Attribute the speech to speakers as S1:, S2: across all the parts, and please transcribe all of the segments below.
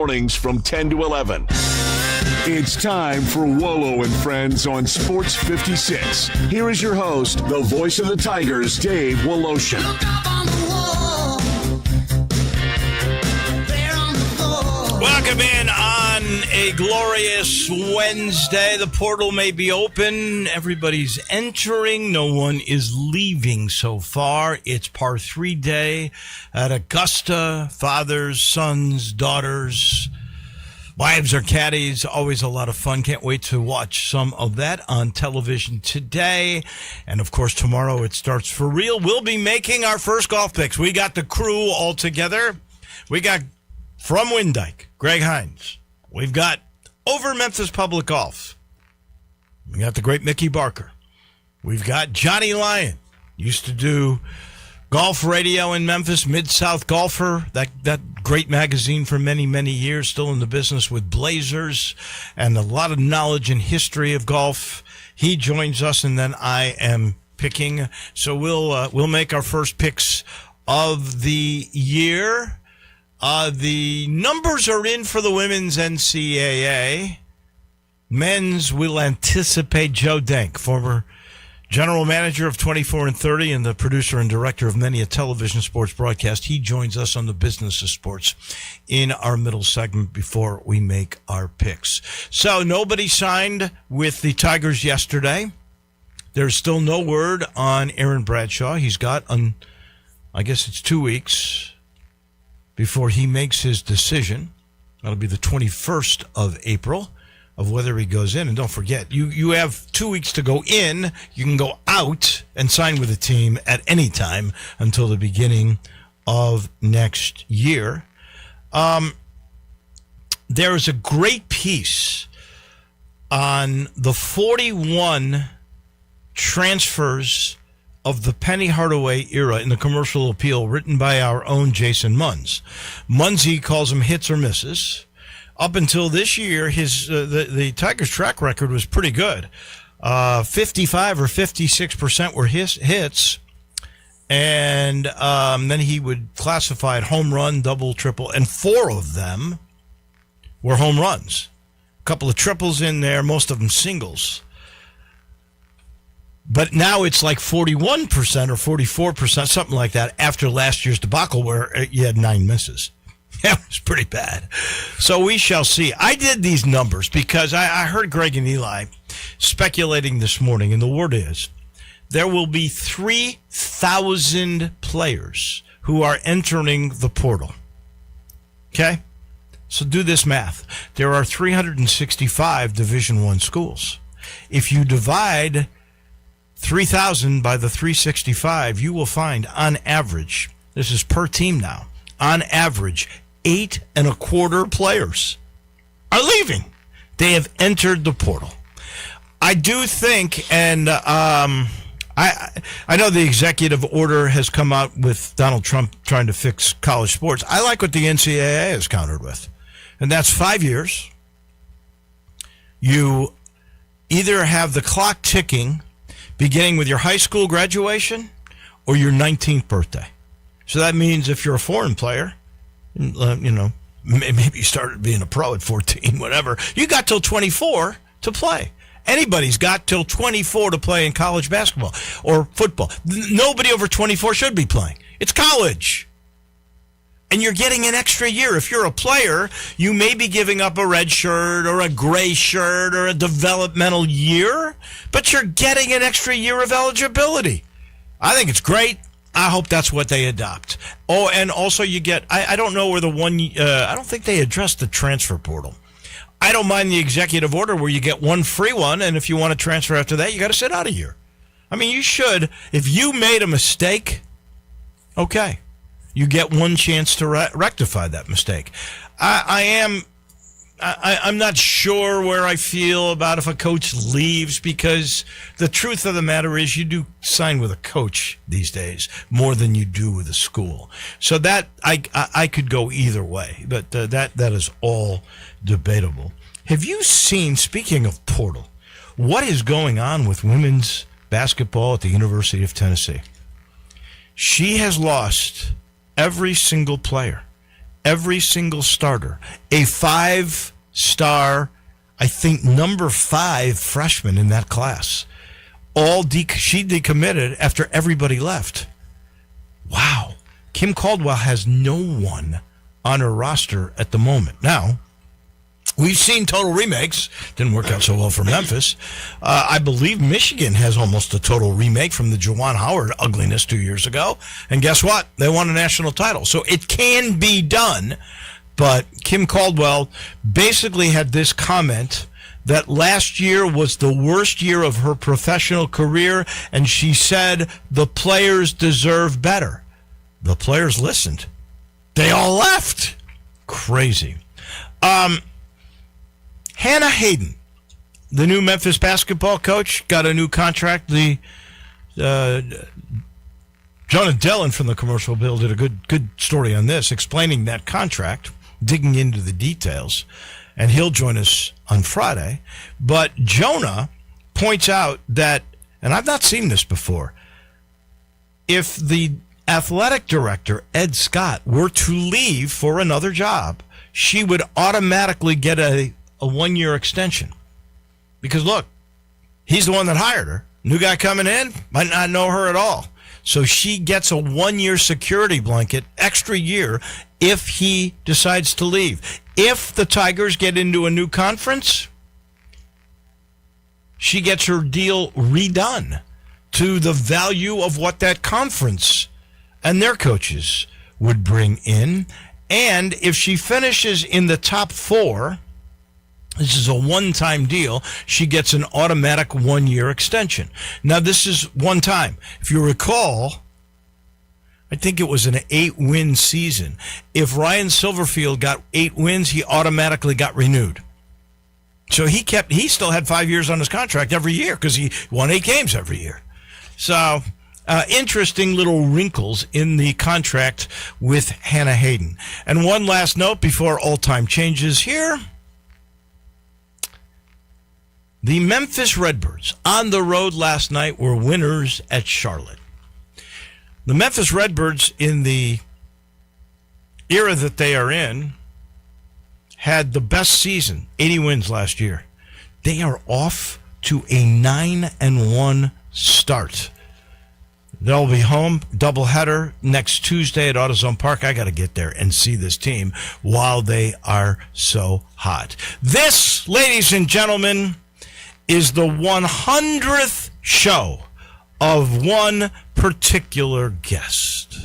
S1: Mornings from 10 to 11. It's time for Wolo and Friends on Sports 56. Here is your host, the voice of the Tigers, Dave Woloshin.
S2: Welcome in on a glorious Wednesday. The portal may be open. Everybody's entering. No one is leaving so far. It's par 3 day at Augusta. Fathers, sons, daughters, wives or caddies. Always a lot of fun. Can't wait to watch some of that on television today. And, of course, tomorrow it starts for real. We'll be making our first golf picks. We got the crew all together. We got from Windyke, Greg Hines. We've got over Memphis Public Golf. We got the great Mickey Barker. We've got Johnny Lyon. Used to do golf radio in Memphis, Mid-South Golfer, that great magazine for many, many years, still in the business with Blazers, and a lot of knowledge and history of golf. He joins us, and then I am picking. So we'll make our first picks of the year. The numbers are in for the women's NCAA. Men's will anticipate Joe Denk, former general manager of 24 and 30 and the producer and director of many a television sports broadcast. He joins us on the business of sports in our middle segment before we make our picks. So nobody signed with the Tigers yesterday. There's still no word on Aaron Bradshaw. He's got, I guess it's 2 weeks before he makes his decision. That'll be the 21st of April of whether he goes in. And don't forget, you have 2 weeks to go in. You can go out and sign with a team at any time until the beginning of next year. There is a great piece on the 41 transfers of the Penny Hardaway era in the Commercial Appeal, written by our own Jason Munz. Munzie calls them hits or misses. Up until this year, the Tigers' track record was pretty good. 55 or 56% were hits, and then he would classify it home run, double, triple, and 4 of them were home runs. A couple of triples in there, most of them singles. But now it's like 41% or 44%, something like that, after last year's debacle where you had 9 misses. Yeah, it was pretty bad. So we shall see. I did these numbers because I heard Greg and Eli speculating this morning, and the word is there will be 3,000 players who are entering the portal. Okay? So do this math. There are 365 Division I schools. If you divide 3,000 by the 365, you will find on average, this is per team now, on average, 8.25 players are leaving. They have entered the portal. I do think, and I know the executive order has come out with Donald Trump trying to fix college sports. I like what the NCAA has countered with, and that's 5 years. You either have the clock ticking beginning with your high school graduation or your 19th birthday. So that means if you're a foreign player, maybe you started being a pro at 14, whatever, you got till 24 to play. Anybody's got till 24 to play in college basketball or football. Nobody over 24 should be playing. It's college. And you're getting an extra year. If you're a player, you may be giving up a red shirt or a gray shirt or a developmental year, but you're getting an extra year of eligibility. I think it's great. I hope that's what they adopt. Oh, and also you get, I don't know where I don't think they addressed the transfer portal. I don't mind the executive order where you get one free one, and if you want to transfer after that, you got to sit out a year. I mean, you should. If you made a mistake, okay. You get one chance to rectify that mistake. I'm not sure where I feel about if a coach leaves, because the truth of the matter is you do sign with a coach these days more than you do with a school. So that I could go either way, but that is all debatable. Have you seen, speaking of portal, what is going on with women's basketball at the University of Tennessee? She has lost every single player every single starter. A 5-star, I think, number 5 freshman in that class. She decommitted after everybody left. Wow. Kim Caldwell has no one on her roster at the moment. Now, we've seen total remakes. Didn't work out so well for Memphis. I believe Michigan has almost a total remake from the Juwan Howard ugliness 2 years ago. And guess what? They won a national title. So it can be done. But Kim Caldwell basically had this comment that last year was the worst year of her professional career, and she said the players deserve better. The players listened. They all left. Crazy. Hannah Hayden, the new Memphis basketball coach, got a new contract. The Jonah Dillon from the Commercial Bill did a good story on this, explaining that contract, digging into the details, and he'll join us on Friday. But Jonah points out that, and I've not seen this before, if the athletic director, Ed Scott, were to leave for another job, she would automatically get a 1-year extension. Because, look, he's the one that hired her. New guy coming in, might not know her at all. So she gets a 1-year security blanket, extra year, if he decides to leave. If the Tigers get into a new conference, she gets her deal redone to the value of what that conference and their coaches would bring in. And if she finishes in the top 4, this is a one-time deal, she gets an automatic 1-year extension. Now, this is one time. If you recall, I think it was an 8-win season. If Ryan Silverfield got 8 wins, he automatically got renewed. So he still had 5 years on his contract every year because he won 8 games every year. So interesting little wrinkles in the contract with Hannah Hayden. And one last note before all-time changes here. The Memphis Redbirds on the road last night were winners at Charlotte. The Memphis Redbirds, in the era that they are in, had the best season, 80 wins last year. They are off to a 9-1 start. They'll be home, doubleheader next Tuesday at AutoZone Park. I got to get there and see this team while they are so hot. This, ladies and gentlemen, is the 100th show of one particular guest.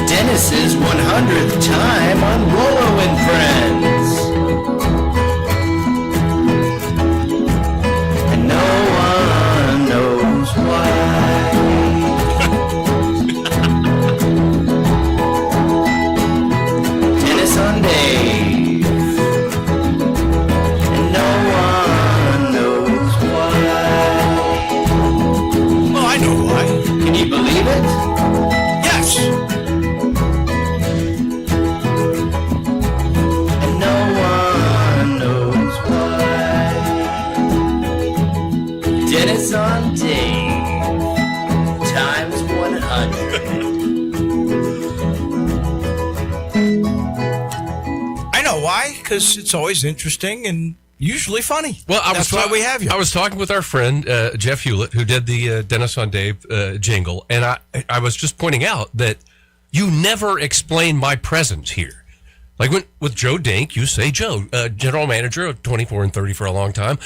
S3: Dennis's 100th time on Wolo and Friends. And no one knows why. Dennis on Dave. And no one knows why.
S2: Well, I know why.
S3: Can you believe it?
S2: Yes.
S3: Dennis on Dave times 100.
S2: I know why, because it's always interesting and usually funny.
S4: Well,
S2: that's why we have you.
S4: I was talking with our friend Jeff Hewlett, who did the Dennis on Dave jingle, and I was just pointing out that you never explain my presence here. Like with Joe Dink, you say Joe, general manager of 24 and 30 for a long time,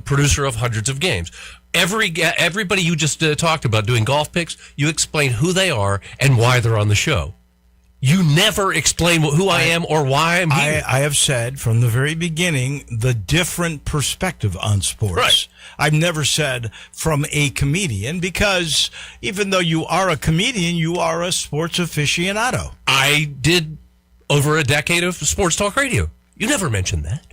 S4: producer of hundreds of games. Everybody you just talked about doing golf picks, you explain who they are and why they're on the show. You never explain who I am or why I'm here.
S2: I have said from the very beginning the different perspective on sports.
S4: Right.
S2: I've never said from a comedian, because even though you are a comedian, you are a sports aficionado.
S4: I did over a decade of sports talk radio. You never mentioned that.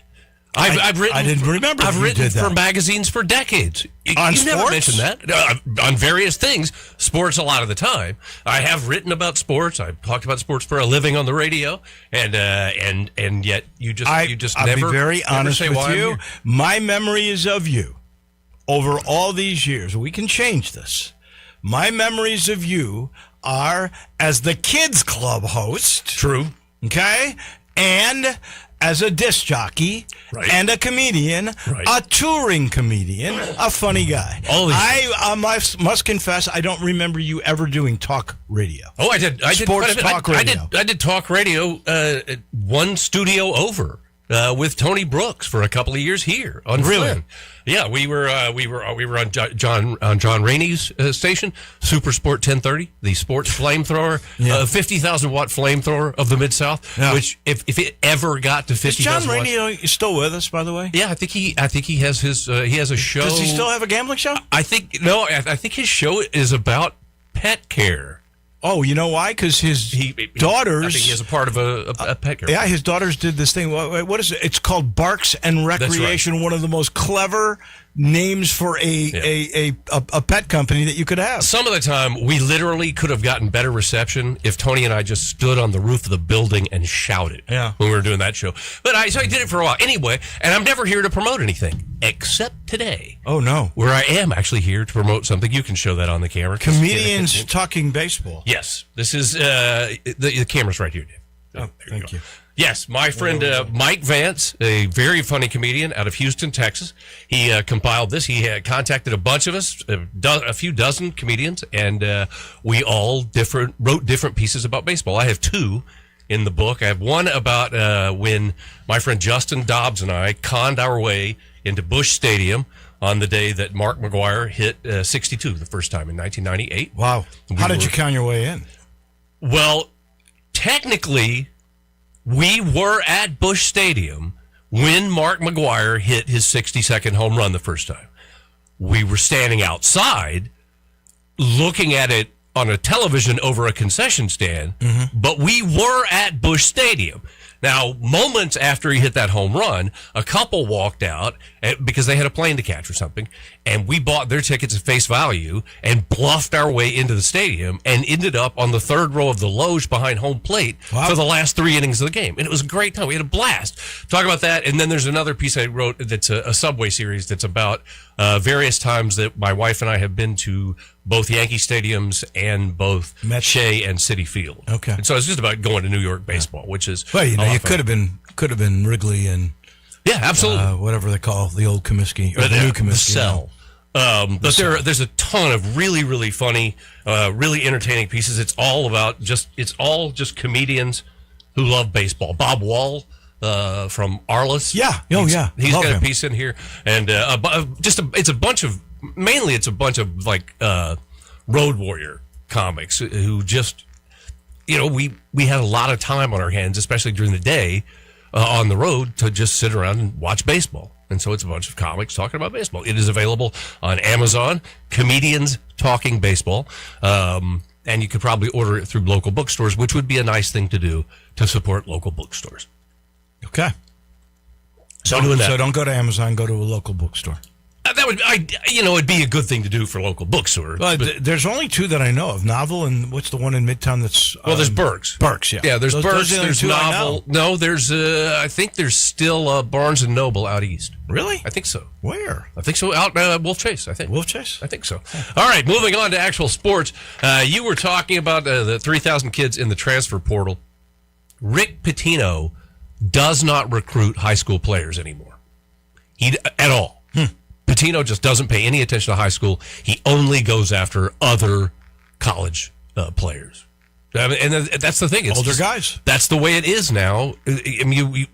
S4: I've written.
S2: I didn't remember.
S4: I've
S2: you
S4: written
S2: did that.
S4: for magazines for decades.
S2: On
S4: you never
S2: sports?
S4: mentioned that on various things. Sports a lot of the time. I have written about sports. I've talked about sports for a living on the radio, and yet you just
S2: I'll
S4: never.
S2: be very
S4: never
S2: honest
S4: say
S2: with
S4: why I'm
S2: you.
S4: here.
S2: My memories of you over all these years. We can change this. My memories of you are as the Kids Club host.
S4: True.
S2: Okay, and as a disc jockey,
S4: Right.
S2: and a comedian,
S4: Right.
S2: a touring comedian, a funny guy.
S4: All these
S2: I must confess, I don't remember you ever doing talk radio.
S4: Oh, I did.
S2: Sports
S4: quite a bit.
S2: talk radio.
S4: I did talk radio. One studio over with Tony Brooks for a couple of years here on
S2: Really?
S4: Flynn. Yeah, we were on John Rainey's station, Super Sport 1030, the sports flamethrower, 50,000 watt flamethrower of the Mid South.
S2: Yeah.
S4: Which if it ever got to
S2: Is
S4: 50,000
S2: John
S4: watts,
S2: Rainey still with us, by the way?
S4: yeah, I think he has his he has a show.
S2: Does he still have a gambling show?
S4: I think his show is about pet care.
S2: Oh, you know why? Because his daughters.
S4: I think he is a part of a pet care.
S2: Yeah, his daughters did this thing. What is it? It's called Barks and Recreation. One of the most clever names for a pet company that you could have.
S4: Some of the time, we literally could have gotten better reception if Tony and I just stood on the roof of the building and shouted when we were doing that show. But so I did it for a while. Anyway, and I'm never here to promote anything, except today.
S2: Oh, no.
S4: Where I am actually here to promote something. You can show that on the camera.
S2: Comedians talking baseball.
S4: Yes. This is, the camera's right here, Dave.
S2: Oh, thank you.
S4: Yes, my friend Mike Vance, a very funny comedian out of Houston, Texas. He compiled this. He contacted a bunch of us, a few dozen comedians, and we all wrote different pieces about baseball. I have two in the book. I have one about when my friend Justin Dobbs and I conned our way into Busch Stadium on the day that Mark McGwire hit 62 the first time in 1998.
S2: Wow. How did you count your way in?
S4: Well, technically, we were at Busch Stadium when Mark McGwire hit his 60-second home run the first time. We were standing outside looking at it on a television over a concession stand, but we were at Busch Stadium. Now, moments after he hit that home run, a couple walked out because they had a plane to catch or something, and we bought their tickets at face value and bluffed our way into the stadium and ended up on the third row of the loge behind home plate for the last 3 innings of the game. And it was a great time. We had a blast. Talk about that. And then there's another piece I wrote that's a Subway series that's about various times that my wife and I have been to both Yankee stadiums and both Shea and Citi Field.
S2: Okay.
S4: And so it's just about going to New York baseball, which is
S2: Well, you know, you could have been Wrigley and
S4: absolutely
S2: whatever they call the old Comiskey or the new Comiskey.
S4: The Cell. But there's a ton of really, really funny, really entertaining pieces. It's all just comedians who love baseball. Bob Wall from Arliss.
S2: Yeah.
S4: He's
S2: Love
S4: got
S2: him.
S4: a piece in here, and it's a bunch of like road warrior comics who just, we had a lot of time on our hands, especially during the day on the road, to just sit around and watch baseball. And so it's a bunch of comics talking about baseball. It is available on Amazon, Comedians Talking Baseball. And you could probably order it through local bookstores, which would be a nice thing to do to support local bookstores.
S2: Okay.
S4: So doing that.
S2: So don't go to Amazon, go to a local bookstore.
S4: That would, it'd be a good thing to do for local bookstores.
S2: Well, there's only two that I know of. Novel and what's the one in Midtown that's...
S4: there's Burke's.
S2: Burke's, yeah.
S4: Yeah, there's
S2: Those
S4: Burke's,
S2: are the only
S4: there's
S2: two I
S4: Novel.
S2: know.
S4: No, there's, I think there's still Barnes & Noble out east.
S2: Really?
S4: I think so.
S2: Where?
S4: I think so. Out Wolf Chase, I think.
S2: Wolf Chase?
S4: I think so. All right, moving on to actual sports. You were talking about the 3,000 kids in the transfer portal. Rick Pitino does not recruit high school players anymore. At all. Pitino just doesn't pay any attention to high school. He only goes after other college players. I mean, and that's the thing. It's
S2: older
S4: just,
S2: guys.
S4: That's the way it is now. I mean,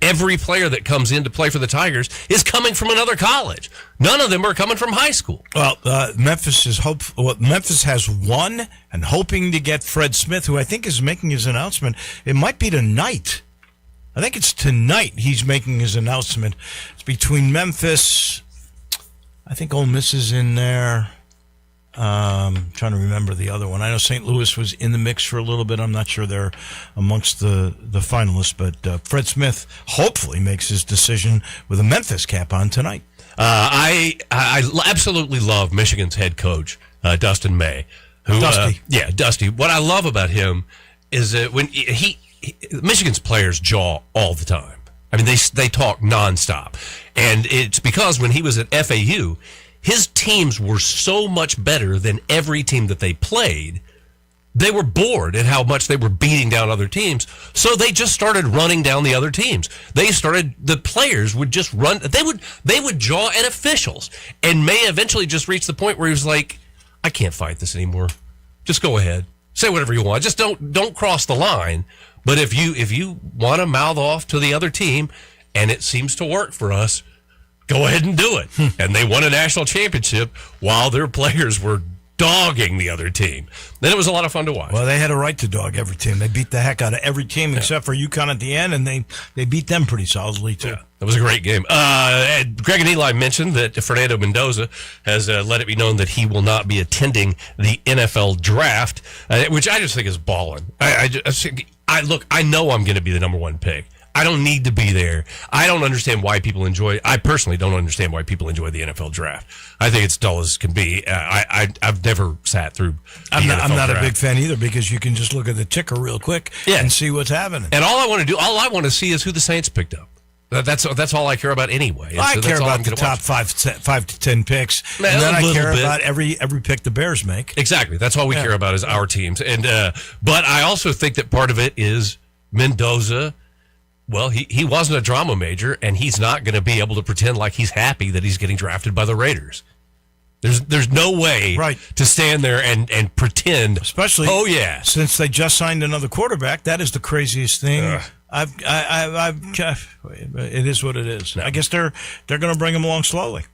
S4: every player that comes in to play for the Tigers is coming from another college. None of them are coming from high school.
S2: Well, Memphis has won and hoping to get Fred Smith, who I think is making his announcement. It might be tonight. I think it's tonight he's making his announcement. It's between Memphis. I think Ole Miss is in there. Trying to remember the other one. I know St. Louis was in the mix for a little bit. I'm not sure they're amongst the finalists, but Fred Smith hopefully makes his decision with a Memphis cap on tonight.
S4: I absolutely love Michigan's head coach, Dustin May.
S2: Dusty.
S4: Dusty. What I love about him is that when Michigan's players jaw all the time. I mean, they talk nonstop. And it's because when he was at FAU, his teams were so much better than every team that they played. They were bored at how much they were beating down other teams, so they just started running down the other teams. The players would just run. They would jaw at officials, and May eventually just reached the point where he was like, "I can't fight this anymore. Just go ahead, say whatever you want. Just don't cross the line. But if you want to mouth off to the other team, and it seems to work for us, go ahead and do it." And they won a national championship while their players were dogging the other team. Then it was a lot of fun to watch.
S2: Well, they had a right to dog every team. They beat the heck out of every team except for UConn at the end, and they beat them pretty solidly, too.
S4: Yeah, that was a great game. Greg and Eli mentioned that Fernando Mendoza has let it be known that he will not be attending the NFL draft, which I just think is balling. I know I'm going to be the number one pick. I don't need to be there. I don't understand why people I personally don't understand why people enjoy the NFL draft. I think it's dull as can be. I've never sat through
S2: I'm not
S4: draft.
S2: a big fan either, because you can just look at the ticker real quick and see what's happening.
S4: And all I want to see is who the Saints picked up. That's all I care about anyway.
S2: I care about the top 5 to 10 picks, and then I care about every pick the Bears make.
S4: Exactly. That's all we care about is our teams. And but I also think that part of it is Mendoza. Well, he wasn't a drama major, and he's not going to be able to pretend like he's happy that he's getting drafted by the Raiders. There's no way to stand there and pretend.
S2: Especially, since they just signed another quarterback. That is the craziest thing. It is what it is. No. I guess they're going to bring him along slowly.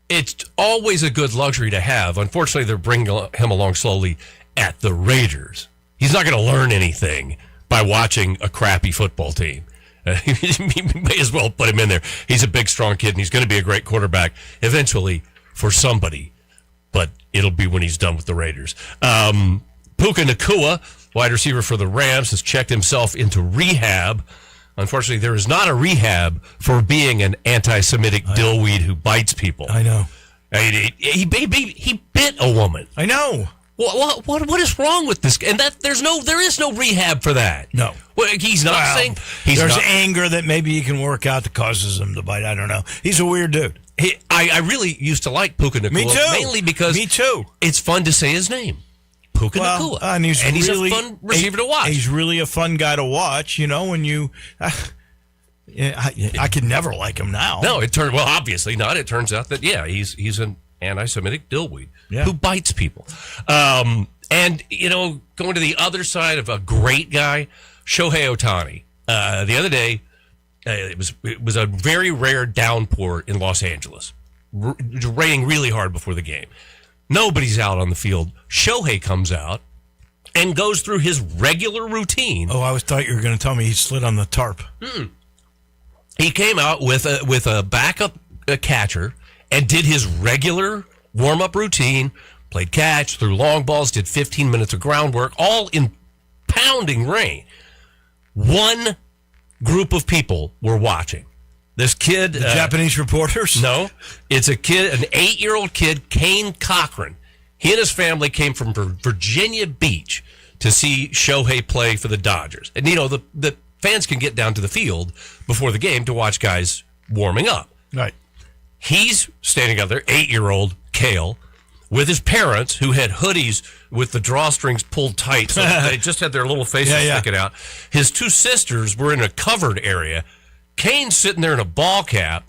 S4: It's always a good luxury to have. Unfortunately, they're bringing him along slowly at the Raiders. He's not going to learn anything by watching a crappy football team. You may as well put him in there. He's a big, strong kid, and he's going to be a great quarterback eventually for somebody, but it'll be when he's done with the Raiders. Puka Nacua, wide receiver for the Rams, has checked himself into rehab. Unfortunately, there is not a rehab for being an anti-Semitic dillweed who bites people.
S2: I know.
S4: He bit a woman.
S2: I know.
S4: What is wrong with this? And there is no rehab for that.
S2: No.
S4: Well, he's not saying
S2: there's anger that maybe he can work out that causes him to bite. I don't know. He's a weird dude.
S4: I really used to like Puka Nacua.
S2: Me too.
S4: Mainly because it's fun to say his name. Puka Nacua.
S2: And he's
S4: a fun receiver to watch.
S2: He's really a fun guy to watch, when you... I could never like him now.
S4: No, obviously not. It turns out that, he's an anti-Semitic dillweed who bites people. And, going to the other side of a great guy, Shohei Ohtani. The other day, it was a very rare downpour in Los Angeles. Raining really hard before the game. Nobody's out on the field. Shohei comes out and goes through his regular routine.
S2: Oh, I thought you were going to tell me he slid on the tarp.
S4: He came out with a backup catcher and did his regular warm-up routine, played catch, threw long balls, did 15 minutes of groundwork, all in pounding rain. One group of people were watching. This kid...
S2: The Japanese reporters?
S4: No. It's an 8-year-old kid, Kane Cochran. He and his family came from Virginia Beach to see Shohei play for the Dodgers. And, the fans can get down to the field before the game to watch guys warming up.
S2: Right.
S4: He's standing out there, 8-year-old Kale, with his parents, who had hoodies with the drawstrings pulled tight, so they just had their little faces sticking out. His 2 sisters were in a covered area. Kane's sitting there in a ball cap,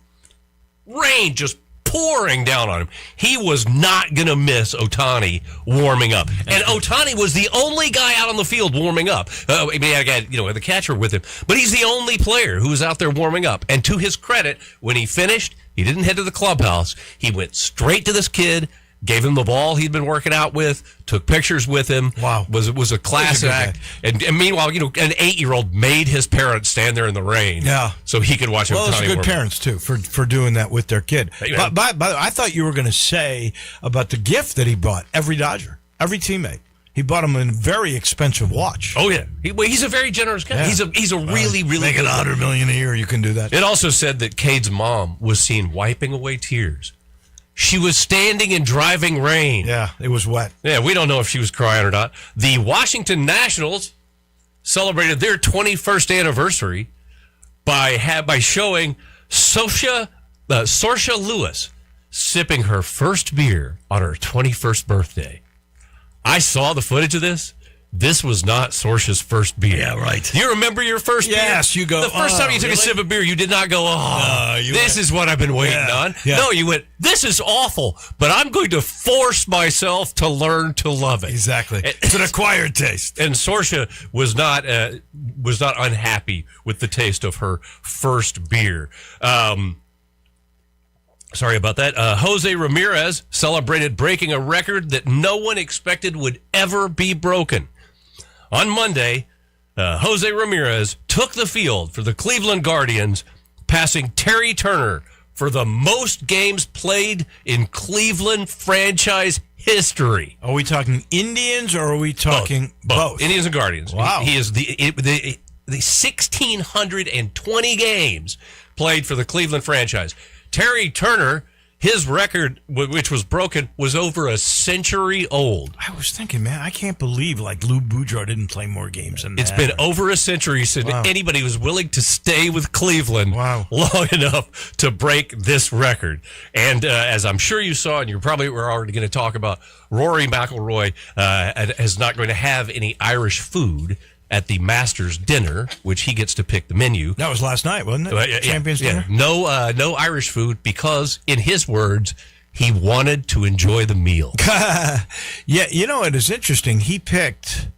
S4: rain just pouring down on him. He was not going to miss Ohtani warming up. And Ohtani was the only guy out on the field warming up. I had the catcher with him, but he's the only player who was out there warming up. And to his credit, when he finished, he didn't head to the clubhouse. He went straight to this kid, gave him the ball he'd been working out with, took pictures with him.
S2: Wow.
S4: Was a classic act. And meanwhile, an 8-year-old made his parents stand there in the rain.
S2: Yeah.
S4: So he could watch.
S2: Well, those are good parents too for doing that with their kid. But I thought you were going to say about the gift that he bought every Dodger, every teammate. He bought him a very expensive watch.
S4: Oh yeah, he's a very generous guy. Yeah. He's a really
S2: making $100 million a year. You can do that.
S4: It also said that Cade's mom was seen wiping away tears. She was standing in driving rain.
S2: Yeah, it was wet.
S4: Yeah, we don't know if she was crying or not. The Washington Nationals celebrated their 21st anniversary by showing Sorsha Lewis sipping her first beer on her 21st birthday. I saw the footage of this. This was not Sorsha's first beer.
S2: Yeah, right.
S4: You remember your first beer?
S2: Yes, you go.
S4: The first time you took a sip of beer, you did not go, this is what I've been waiting on. Yeah. No, you went, this is awful, but I'm going to force myself to learn to love it.
S2: Exactly. It's an acquired taste.
S4: And Sorsha was not unhappy with the taste of her first beer. Sorry about that. Jose Ramirez celebrated breaking a record that no one expected would ever be broken. On Monday, Jose Ramirez took the field for the Cleveland Guardians, passing Terry Turner for the most games played in Cleveland franchise history.
S2: Are we talking Indians or are we talking both?
S4: Indians and Guardians.
S2: Wow.
S4: He is the 1,620 games played for the Cleveland franchise. Terry Turner, his record, which was broken, was over a century old.
S2: I was thinking, man, I can't believe Lou Boudreau didn't play more games than that.
S4: It's been over a century since anybody was willing to stay with Cleveland long enough to break this record. And as I'm sure you saw, and you probably were already going to talk about, Rory McIlroy is not going to have any Irish food at the Masters dinner, which he gets to pick the menu.
S2: That was last night, wasn't it? Champions dinner?
S4: No Irish food because, in his words, he wanted to enjoy the meal.
S2: Yeah, it is interesting. He picked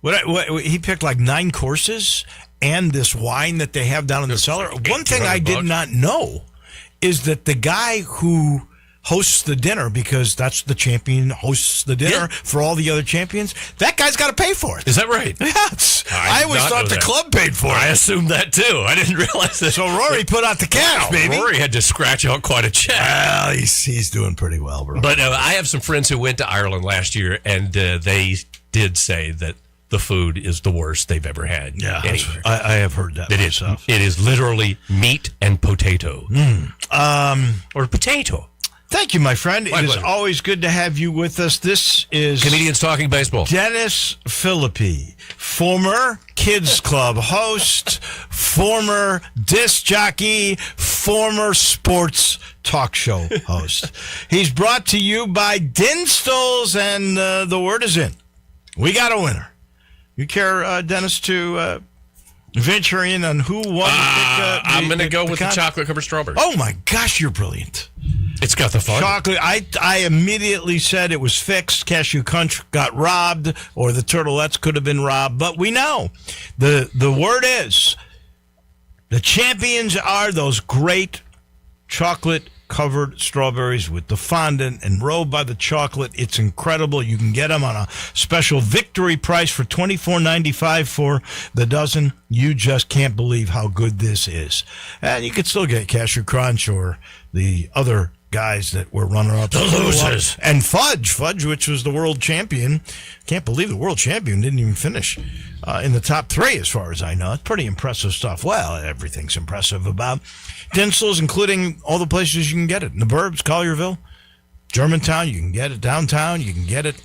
S2: he picked like 9 courses and this wine that they have down in the cellar. One thing I did not know is that the guy who hosts the dinner, because that's the champion hosts the dinner for all the other champions, that guy's got to pay for it.
S4: Is that right?
S2: Yes. I always thought the club paid for it.
S4: I assumed that too. I didn't realize that.
S2: So Rory put out the cash, baby.
S4: Rory had to scratch out quite a check.
S2: Well, he's doing pretty well, bro.
S4: But I have some friends who went to Ireland last year, and they did say that the food is the worst they've ever had.
S2: Yeah, I have heard that myself.
S4: It is literally meat and potato. Or potato.
S2: Thank you, my friend. It is always good to have you with us. This is
S4: Comedians Talking Baseball.
S2: Dennis Philippi, former Kids Club host, former disc jockey, former sports talk show host. He's brought to you by Dinstall's, and the word is in. We got a winner. You care, Dennis, to venture in on who won?
S4: I'm going to go with the chocolate-covered strawberry.
S2: Oh, my gosh, you're brilliant.
S4: It's got the fun.
S2: Chocolate. I immediately said it was fixed. Cashew Crunch got robbed, or the Turtlettes could have been robbed. But we know the word is the champions are those great chocolate-covered strawberries with the fondant and rolled by the chocolate. It's incredible. You can get them on a special victory price for $24.95 for the dozen. You just can't believe how good this is. And you can still get Cashew Crunch or the other guys that were runner-ups.
S4: The losers.
S2: And Fudge, which was the world champion. Can't believe the world champion didn't even finish in the top 3 as far as I know. It's pretty impressive stuff. Well, everything's impressive about Dinstall's, including all the places you can get it. In the burbs, Collierville, Germantown, you can get it. Downtown, you can get it.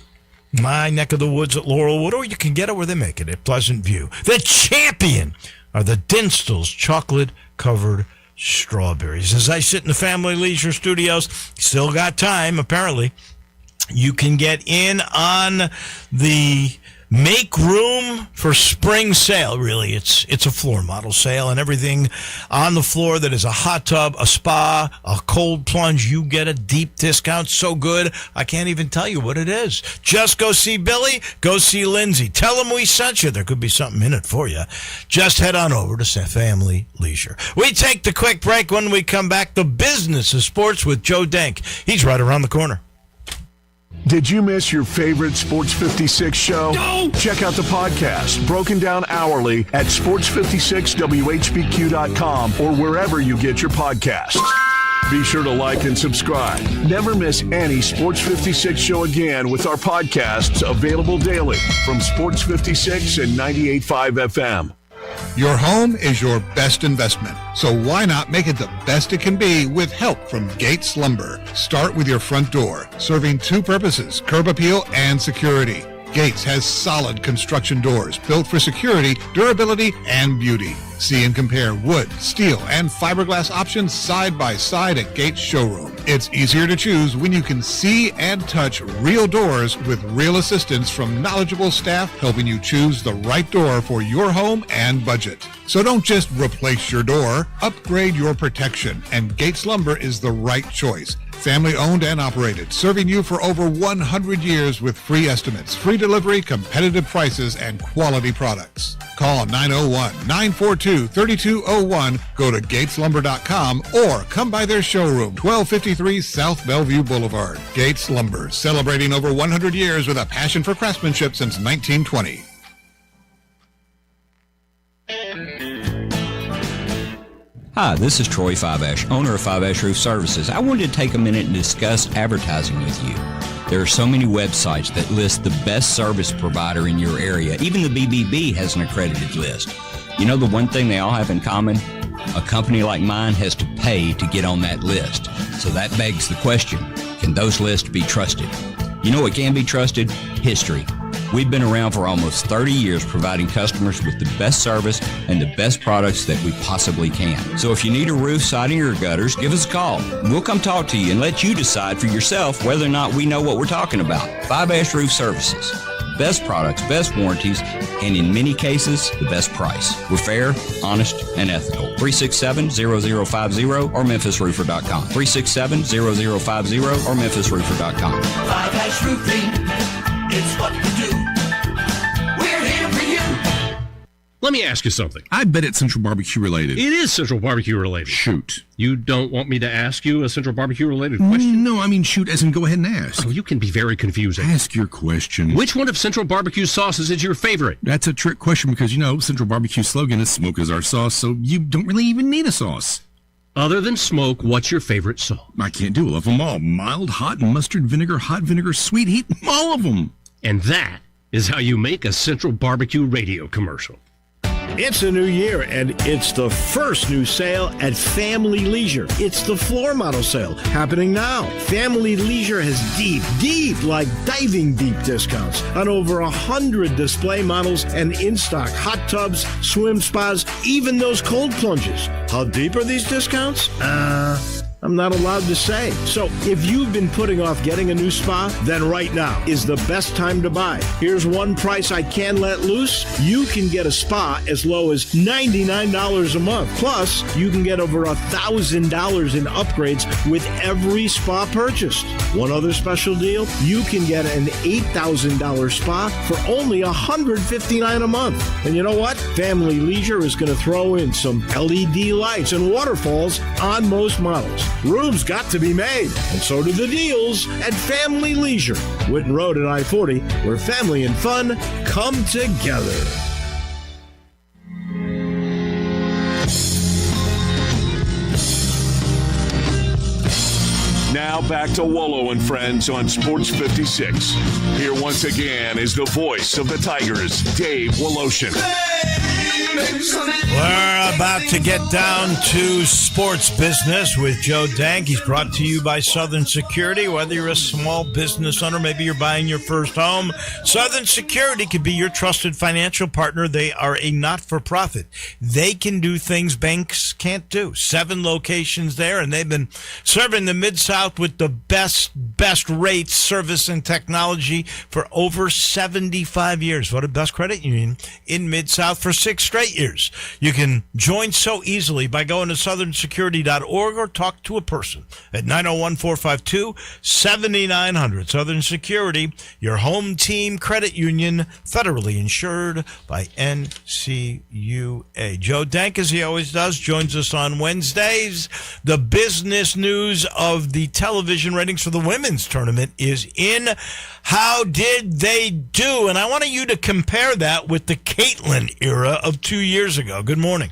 S2: My neck of the woods at Laurelwood, or you can get it where they make it at Pleasant View. The champion are the Dinstall's chocolate-covered strawberries. As I sit in the Family Leisure Studios, still got time, apparently. You can get in on the Make Room for Spring sale. Really, it's a floor model sale, and everything on the floor that is a hot tub, a spa, a cold plunge, you get a deep discount. So good, I can't even tell you what it is. Just go see Billy, go see Lindsay. Tell them we sent you. There could be something in it for you. Just head on over to Family Leisure. We take the quick break. When we come back, the business of sports with Joe Denk. He's right around the corner.
S1: Did you miss your favorite Sports 56 show?
S5: No!
S1: Check out the podcast, broken down hourly at sports56whbq.com or wherever you get your podcasts. Be sure to like and subscribe. Never miss any Sports 56 show again with our podcasts available daily from Sports 56 and 98.5 FM.
S6: Your home is your best investment, so why not make it the best it can be with help from Gates Lumber? Start with your front door, serving two purposes, curb appeal and security. Gates has solid construction doors built for security, durability, and beauty. See and compare wood, steel, and fiberglass options side by side at Gates Showroom. It's easier to choose when you can see and touch real doors with real assistance from knowledgeable staff helping you choose the right door for your home and budget. So don't just replace your door, upgrade your protection, and Gates Lumber is the right choice. Family owned and operated, serving you for over 100 years with free estimates, free delivery, competitive prices, and quality products. Call 901-942-3201, go to gateslumber.com, or come by their showroom, 1253 South Bellevue Boulevard. Gates Lumber, celebrating over 100 years with a passion for craftsmanship since 1920.
S7: Hi, this is Troy Fiveash, owner of Fiveash Roof Services. I wanted to take a minute and discuss advertising with you. There are so many websites that list the best service provider in your area. Even the BBB has an accredited list. You know the one thing they all have in common? A company like mine has to pay to get on that list. So that begs the question, can those lists be trusted? You know what can be trusted? History. We've been around for almost 30 years providing customers with the best service and the best products that we possibly can. So if you need a roof, siding, or gutters, give us a call. We'll come talk to you and let you decide for yourself whether or not we know what we're talking about. Fiveash Roof Services. Best products, best warranties, and in many cases, the best price. We're fair, honest, and ethical. 367-0050 or memphisroofer.com. 367-0050 or memphisroofer.com.
S3: Fiveash Roofing, it's what we do. We're here for you.
S5: Let me ask you something.
S8: I bet it's Central Barbecue related.
S5: It is Central Barbecue related.
S8: Shoot.
S5: You don't want me to ask you a Central Barbecue related question?
S8: No, I mean shoot as in go ahead and ask.
S5: Oh, you can be very confusing.
S8: Ask your question.
S5: Which one of Central Barbecue's sauces is your favorite?
S8: That's a trick question because, you know, Central Barbecue slogan is smoke is our sauce, so you don't really even need a sauce.
S5: Other than smoke, what's your favorite sauce?
S8: I can't do all of them all. Mild, hot, mustard, vinegar, hot vinegar, sweet heat, all of them.
S5: And that is how you make a Central Barbecue radio commercial.
S9: It's a new year, and it's the first new sale at Family Leisure. It's the floor model sale happening now. Family Leisure has deep, like diving deep discounts on over 100 display models and in-stock hot tubs, swim spas, even those cold plunges. How deep are these discounts? I'm not allowed to say. So if you've been putting off getting a new spa, then right now is the best time to buy. Here's one price I can let loose. You can get a spa as low as $99 a month. Plus, you can get over $1,000 in upgrades with every spa purchased. One other special deal, you can get an $8,000 spa for only $159 a month. And you know what? Family Leisure is going to throw in some LED lights and waterfalls on most models. Room's got to be made, and so do the deals at Family Leisure, Whitten Road and I-40, where family and fun come together.
S1: Now back to Wolo and Friends on Sports 56. Here once again is the voice of the Tigers, Dave Woloshin.
S2: We're about to get down to sports business with Joe Dank. He's brought to you by Southern Security. Whether you're a small business owner, maybe you're buying your first home, Southern Security could be your trusted financial partner. They are a not-for-profit. They can do things banks can't do. 7 locations there, and they've been serving the Mid-South with the best rates, service, and technology for over 75 years. Voted best credit union in Mid-South for 6 straight great years. You can join so easily by going to southernsecurity.org or talk to a person at 901-452-7900. Southern Security, your home team credit union, federally insured by NCUA. Joe Dank, as he always does, joins us on Wednesdays. The business news of the television ratings for the women's tournament is in. How did they do? And I want you to compare that with the Caitlin era of 2 years ago. Good morning.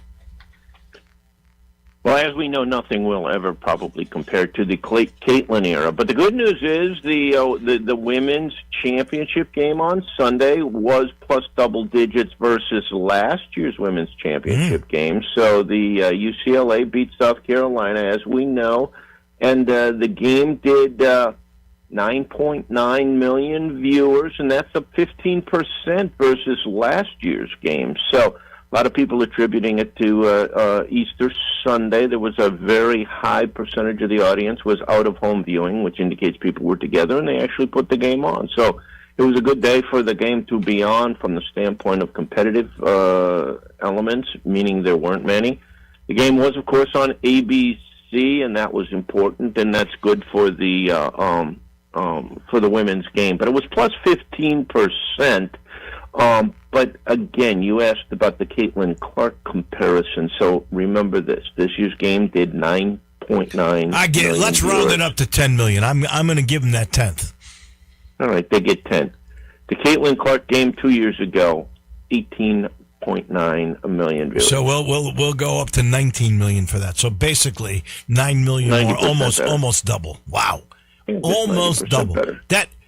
S10: Well, as we know, nothing will ever probably compare to the Caitlin era. But the good news is the women's championship game on Sunday was plus double digits versus last year's women's championship game. So the UCLA beat South Carolina, as we know, and the game did 9.9 million viewers, and that's up 15% versus last year's game. So a lot of people attributing it to Easter Sunday. There was a very high percentage of the audience was out-of-home viewing, which indicates people were together, and they actually put the game on. So it was a good day for the game to be on from the standpoint of competitive elements, meaning there weren't many. The game was, of course, on ABC, and that was important, and that's good for the women's game. But it was plus 15%. But again, you asked about the Caitlin Clark comparison. So remember this: this year's game did 9.9.
S2: I get it. Let's round it up to 10 million. I'm going to give them that 10th.
S10: All right, they get 10. The Caitlin Clark game 2 years ago, 18.9 million viewers.
S2: So we'll go up to 19 million for that. So basically 9 million more, almost double. Wow, almost double.
S10: Better.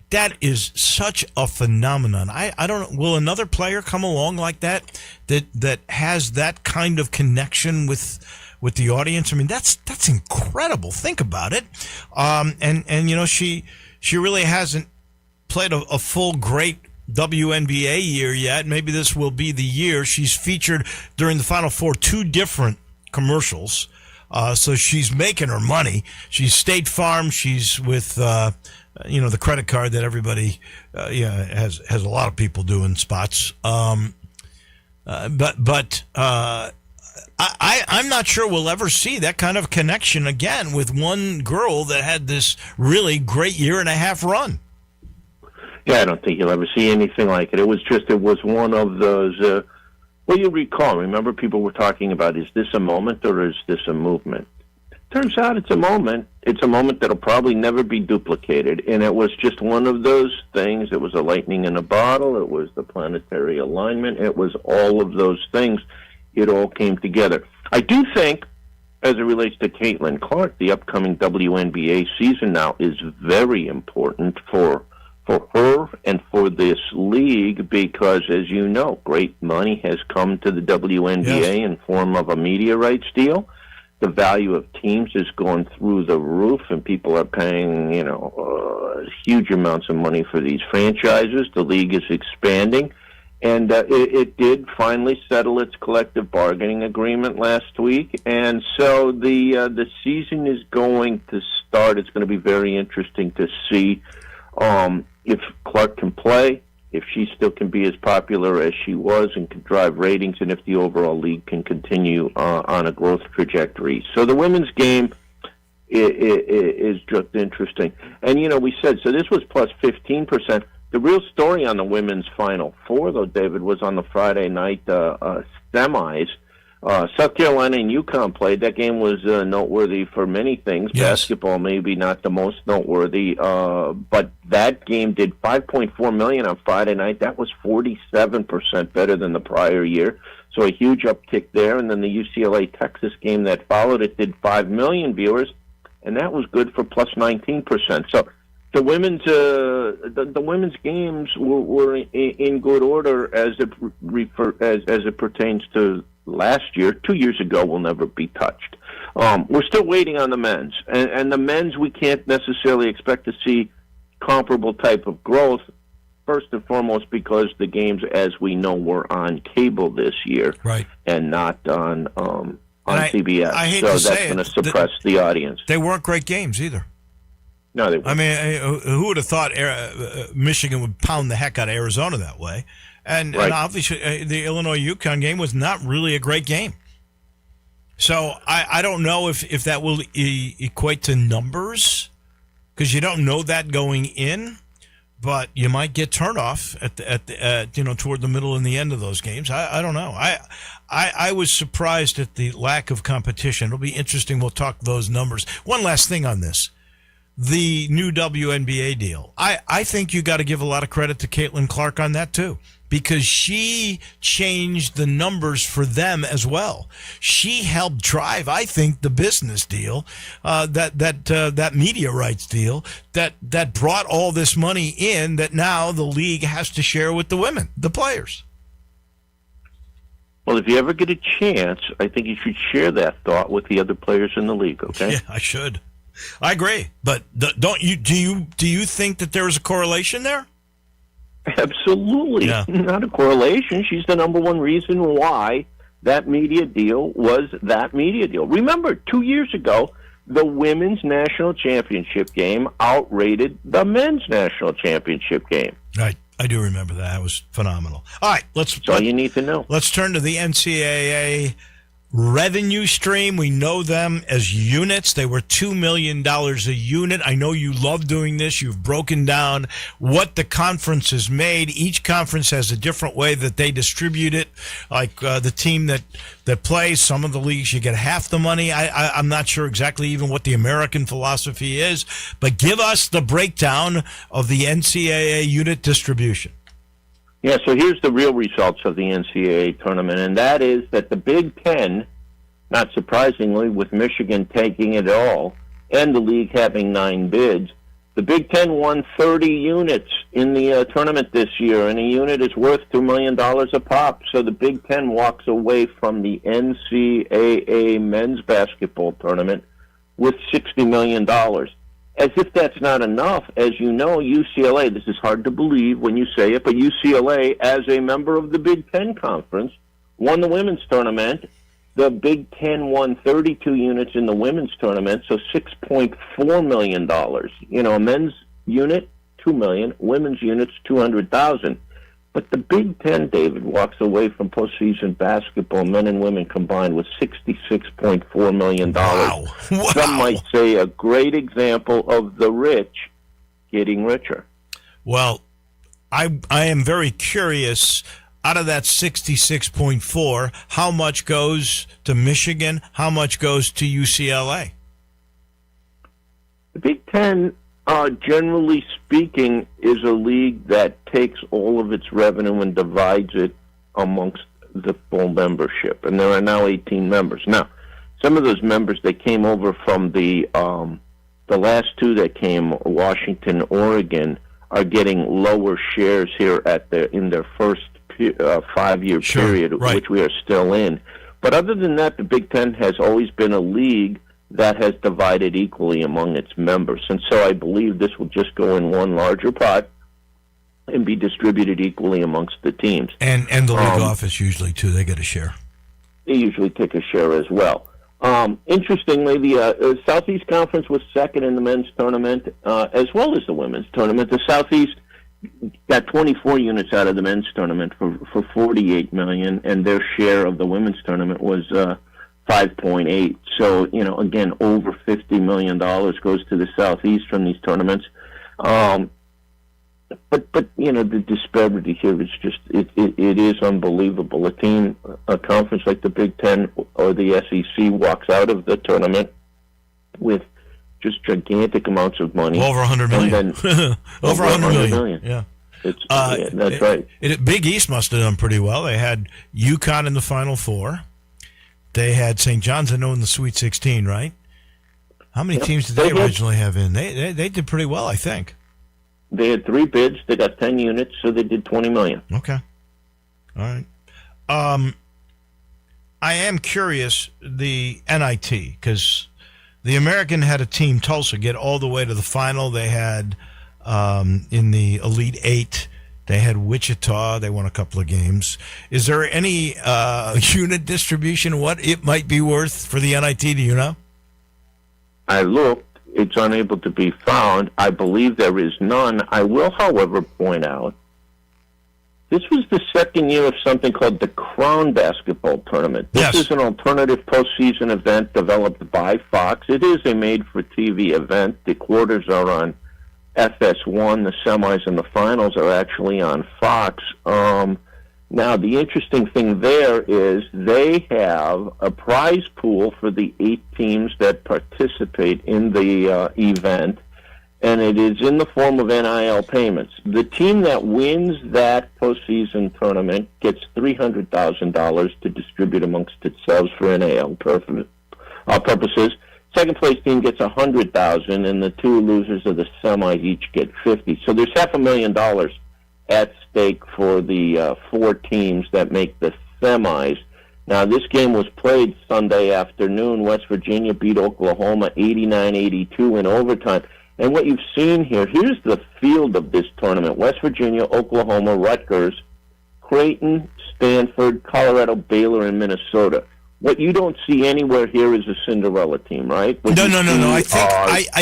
S2: That is such a phenomenon. I don't know. Will another player come along like that has that kind of connection with the audience? I mean, that's incredible. Think about it. And you know, she really hasn't played a full great WNBA year yet. Maybe this will be the year. She's featured during the Final Four 2 different commercials. So she's making her money. She's State Farm. She's with the credit card that everybody has a lot of people doing spots. I'm not sure we'll ever see that kind of connection again with one girl that had this really great year and a half run.
S10: Yeah, I don't think you'll ever see anything like it. It was one of those. Well, you recall, remember people were talking about, is this a moment or is this a movement? Turns out it's a moment. It's a moment that'll probably never be duplicated, and it was just one of those things. It was a lightning in a bottle. It was the planetary alignment. It was all of those things. It all came together. I do think, as it relates to Caitlin Clark, the upcoming WNBA season now is very important for her and for this league because, as you know, great money has come to the WNBA in form of a media rights deal. The value of teams has gone through the roof, and people are paying, huge amounts of money for these franchises. The league is expanding, and it did finally settle its collective bargaining agreement last week. And so the season is going to start. It's going to be very interesting to see if Clark can play, if she still can be as popular as she was and can drive ratings, and if the overall league can continue on a growth trajectory. So the women's game is just interesting. And, we said, so this was plus 15%. The real story on the women's Final Four, though, David, was on the Friday night semis. South Carolina and UConn played. That game was noteworthy for many things. Yes. Basketball maybe not the most noteworthy, but that game did 5.4 million on Friday night. That was 47% better than the prior year. So a huge uptick there. And then the UCLA-Texas game that followed it did 5 million viewers, and that was good for plus 19%. So the women's games were in good order as it pertains to last year. 2 years ago will never be touched. We're still waiting on the men's, and the men's we can't necessarily expect to see comparable type of growth. First and foremost, because the games, as we know, were on cable this year,
S2: right,
S10: and not on CBS.
S2: I hate
S10: so
S2: to
S10: that's
S2: say
S10: going to suppress the audience.
S2: They weren't great games either.
S10: No, they weren't.
S2: I mean, who would have thought Michigan would pound the heck out of Arizona that way? And
S10: Right.
S2: obviously, the Illinois-UConn game was not really a great game. So I don't know if that will equate to numbers, because you don't know that going in. But you might get turnoff at toward the middle and the end of those games. I don't know. I was surprised at the lack of competition. It'll be interesting. We'll talk those numbers. One last thing on this. The new WNBA deal. I think you got to give a lot of credit to Caitlin Clark on that too, because she changed the numbers for them as well. She helped drive, I think, the business deal, that media rights deal that brought all this money in that now the league has to share with the women, the players.
S10: Well, if you ever get a chance, I think you should share that thought with the other players in the league. Okay?
S2: Yeah, I should. I agree, but don't you? Do you think that there is a correlation there?
S10: Absolutely.
S2: Yeah.
S10: Not a correlation. She's the number one reason why that media deal was that media deal. Remember, 2 years ago, the women's national championship game outrated the men's national championship game.
S2: Right. I do remember that. That was phenomenal. All right,
S10: That's all you need to know.
S2: Let's turn to the NCAA revenue stream. We know them as units. They were $2 million a unit. I know you love doing this. You've broken down what the conference has made. Each conference has a different way that they distribute it. Like the team that plays, some of the leagues you get half the money. I'm not sure exactly even what the American philosophy is, but give us the breakdown of the NCAA unit distribution.
S10: Yeah, so here's the real results of the NCAA tournament, and that is that the Big Ten, not surprisingly, with Michigan taking it all, and the league having 9 bids, the Big Ten won 30 units in the tournament this year, and a unit is worth $2 million a pop. So the Big Ten walks away from the NCAA men's basketball tournament with $60 million. As if that's not enough, as you know, UCLA, this is hard to believe when you say it, but UCLA, as a member of the Big Ten Conference, won the women's tournament. The Big Ten won 32 units in the women's tournament, so $6.4 million. You know, a men's unit, $2 million, women's units, $200,000. But the Big Ten, David, walks away from postseason basketball, men and women combined, with $66.4 million.
S2: Wow.
S10: Some might say a great example of the rich getting richer.
S2: Well, I am very curious. Out of that 66.4, how much goes to Michigan? How much goes to UCLA?
S10: The Big Ten, generally speaking, is a league that takes all of its revenue and divides it amongst the full membership. And there are now 18 members. Now, some of those members that came over from the last 2 that came, Washington, Oregon, are getting lower shares here in their first 5-year period,
S2: right,
S10: which we are still in. But other than that, the Big Ten has always been a league that has divided equally among its members. And so I believe this will just go in one larger pot and be distributed equally amongst the teams.
S2: And the league office usually, too, they get a share.
S10: They usually take a share as well. Interestingly, the Southeast Conference was second in the men's tournament, as well as the women's tournament. The Southeast got 24 units out of the men's tournament for $48 million, and their share of the women's tournament was 5.8. So, you know, again, over $50 million goes to the Southeast from these tournaments. But you know, the disparity here is just it is unbelievable. A conference like the Big Ten or the SEC walks out of the tournament with just gigantic amounts of money,
S2: over $100 million,
S10: and then
S2: over $100 million. Yeah.
S10: Yeah, that's right.
S2: Big East must have done pretty well. They had UConn in the Final Four. They had St. John's, I know, in the Sweet 16, right? How many teams did they originally have in? They did pretty well, I think.
S10: They had 3 bids. They got 10 units, so they did $20 million.
S2: Okay. All right. I am curious, the NIT, because the American had a team, Tulsa, get all the way to the final. They had, in the Elite 8, they had Wichita. They won a couple of games. Is there any unit distribution, what it might be worth for the NIT? Do you know?
S10: I looked. It's unable to be found. I believe there is none. I will, however, point out This was the second year of something called the Crown Basketball Tournament. This is an alternative postseason event developed by Fox. It is a made-for-TV event. The quarters are on FS1. The semis and the finals are actually on Fox. Now, the interesting thing there is they have a prize pool for the 8 teams that participate in the event, and it is in the form of NIL payments. The team that wins that postseason tournament gets $300,000 to distribute amongst itself for NIL purposes. Second place team gets $100,000, and the 2 losers of the semis each get $50,000. So there's $500,000 at stake for the 4 teams that make the semis. Now, this game was played Sunday afternoon. West Virginia beat Oklahoma 89-82 in overtime. And what you've seen here, here's the field of this tournament. West Virginia, Oklahoma, Rutgers, Creighton, Stanford, Colorado, Baylor, and Minnesota. What you don't see anywhere here is a Cinderella team, right?
S2: No. I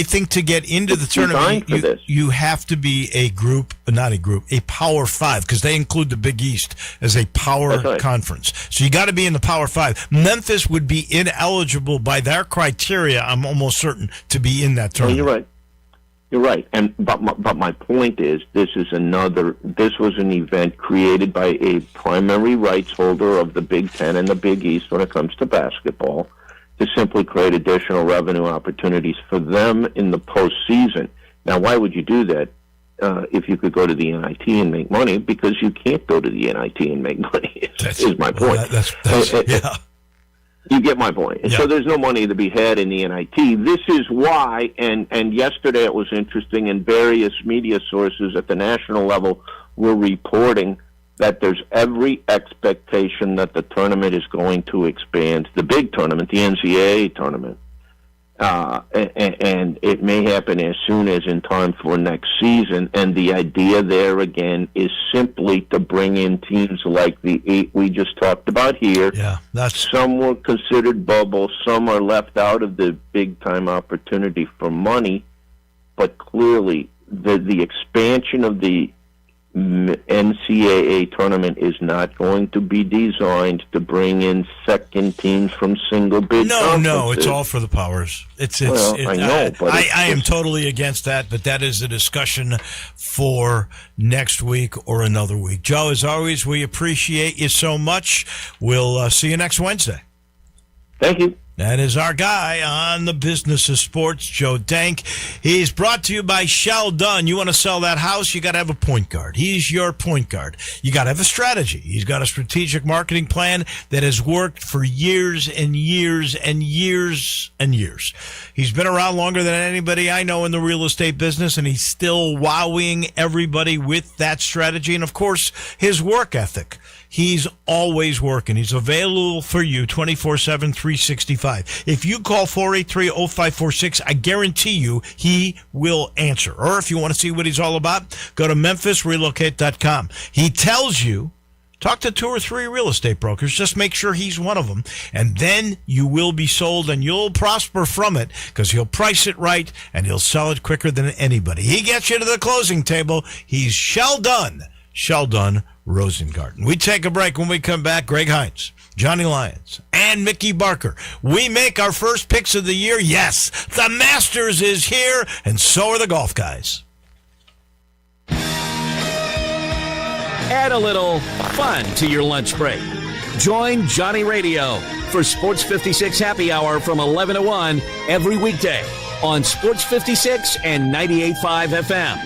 S2: think to get into the tournament, you have to be a Power 5, because they include the Big East as a power conference. So you got to be in the Power 5. Memphis would be ineligible by their criteria, I'm almost certain, to be in that tournament.
S10: Oh, you're right. You're right, but my point is, this was an event created by a primary rights holder of the Big Ten and the Big East when it comes to basketball, to simply create additional revenue opportunities for them in the postseason. Now, why would you do that if you could go to the NIT and make money? Because you can't go to the NIT and make money. Is my point.
S2: Yeah.
S10: You get my point. And so there's no money to be had in the NIT. This is why, and yesterday it was interesting, and various media sources at the national level were reporting that there's every expectation that the tournament is going to expand, the big tournament, the NCAA tournament. And it may happen as soon as in time for next season. And the idea there, again, is simply to bring in teams like the 8 we just talked about here.
S2: Yeah,
S10: some were considered bubble, some are left out of the big-time opportunity for money. But clearly, the expansion of the NCAA tournament is not going to be designed to bring in second teams from single bid conferences.
S2: No, it's all for the powers. I know, but I am totally against that, but that is a discussion for next week or another week. Joe, as always, we appreciate you so much. We'll see you next Wednesday.
S10: Thank you.
S2: That is our guy on the Business of Sports, Joe Dank. He's brought to you by Shell Dunn. You want to sell that house, you got to have a point guard. He's your point guard. You got to have a strategy. He's got a strategic marketing plan that has worked for years and years and years and years. He's been around longer than anybody I know in the real estate business, and he's still wowing everybody with that strategy. And, of course, his work ethic. He's always working. He's available for you 24/7, 365. If you call 483-0546, I guarantee you he will answer. Or if you want to see what he's all about, go to memphisrelocate.com. He tells you, talk to 2 or 3 real estate brokers. Just make sure he's one of them. And then you will be sold and you'll prosper from it because he'll price it right and he'll sell it quicker than anybody. He gets you to the closing table. He's Shell Dunn Rosengarten. We take a break. When we come back, Greg Hines, Johnny Lyons, and Mickey Barker. We make our first picks of the year. Yes, the Masters is here, and so are the golf guys.
S11: Add a little fun to your lunch break. Join Johnny Radio for Sports 56 Happy Hour from 11 to 1 every weekday on Sports 56 and 98.5 FM.